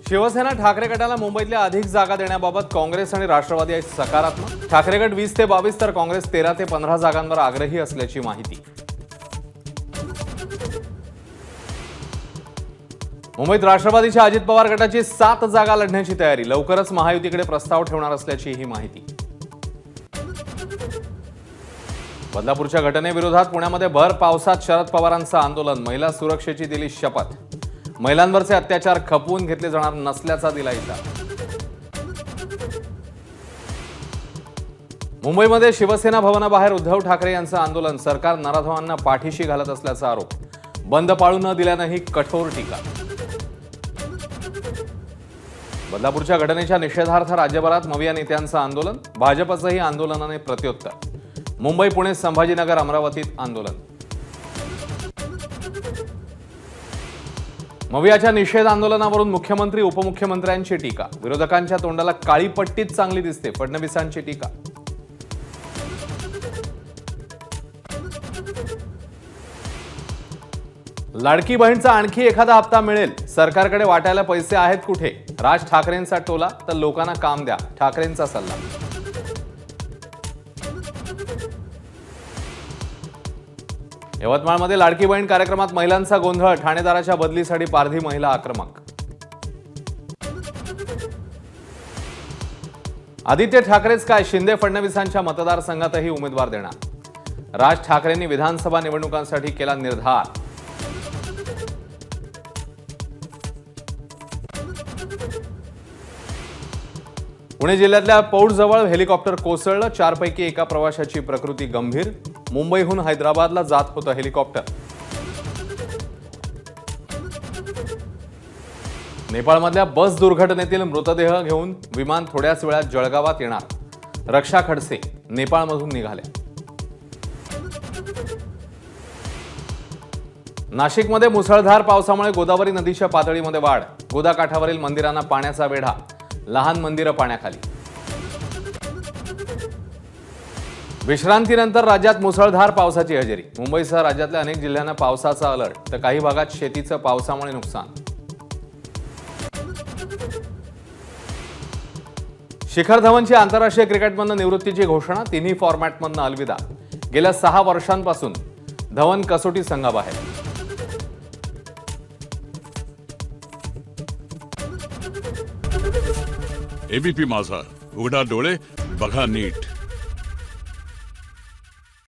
शिवसेना ठाकरे गटाला मुंबईतल्या अधिक जागा देण्याबाबत काँग्रेस आणि राष्ट्रवादी आहे सकारात्मक। ठाकरे गट 20 ते 22 तर काँग्रेस 13 ते 15 जागांवर आग्रही असल्याची माहिती। मुंबईत राष्ट्रवादीच्या अजित पवार गटाची 7 जागा लढण्याची तयारी, लवकरच महायुतीकडे प्रस्ताव ठेवणार असल्याची ही माहिती। बदलापूरच्या घटनेविरोधात पुण्यामध्ये भर पावसात शरद पवारांचं आंदोलन, महिला सुरक्षेची दिली शपथ, महिलांवरचे अत्याचार खपवून घेतले जाणार नसल्याचा दिला इशारा। मुंबईमध्ये शिवसेना भवनाबाहेर उद्धव ठाकरे यांचं आंदोलन, सरकार नराधमांना पाठीशी घालत असल्याचा आरोप, बंद पाळू न दिल्यानंही कठोर टीका। बदलापूरच्या घटनेच्या निषेधार्थ राज्यभरात मविया नेत्यांचं आंदोलन, भाजपचंही आंदोलनाने प्रत्युत्तर, मुंबई पुणे संभाजीनगर अमरावतीत आंदोलन। मवियाच्या निषेध आंदोलनावरून मुख्यमंत्री उपमुख्यमंत्र्यांची टीका, विरोधकांच्या तोंडाला काळी पट्टीच चांगली दिसते, फडणवीसांची टीका। लाडकी बहीणचा आणखी एखादा हप्ता मिळेल, सरकारकडे वाटायला पैसे आहेत कुठे, राज ठाकरेंचा टोला तर लोकांना काम द्या, ठाकरेंचा सल्ला। यवतमाळमध्ये लाडकी बहीण कार्यक्रमात महिलांचा गोंधळ, ठाणेदाराच्या बदलीसाठी पारधी महिला आक्रमक। आदित्य ठाकरेच काय, शिंदे फडणवीसांच्या मतदारसंघातही उमेदवार देणार, राज ठाकरेंनी विधानसभा निवडणुकांसाठी केला निर्धार। पुणे जिल्ह्यातल्या पौडजवळ हेलिकॉप्टर कोसळलं, 4 पैकी एका प्रवाशाची प्रकृती गंभीर, मुंबईहून हैदराबादला जात होतं हेलिकॉप्टर। नेपाळमधल्या बस दुर्घटनेतील मृतदेह घेऊन विमान थोड्याच वेळात जळगावात येणार, रक्षा खडसे नेपाळमधून निघाले। नाशिकमध्ये मुसळधार पावसामुळे गोदावरी नदीच्या पातळीमध्ये वाढ, गोदाकाठावरील मंदिरांना पाण्याचा वेढा, लहान मंदिरं पाण्याखाली। विश्रांतीनंतर राज्यात मुसळधार पावसाची हजेरी, मुंबईसह राज्यातल्या अनेक जिल्ह्यांना पावसाचा अलर्ट, तर काही भागात शेतीचं पावसामुळे नुकसान। शिखर धवनची आंतरराष्ट्रीय क्रिकेटमधून निवृत्तीची घोषणा, तिन्ही फॉर्मॅटमधून अलविदा, गेल्या 6 वर्षांपासून धवन कसोटी संघाबाहेर। एबीपी माझा, उघडा डोळे बघा नीट।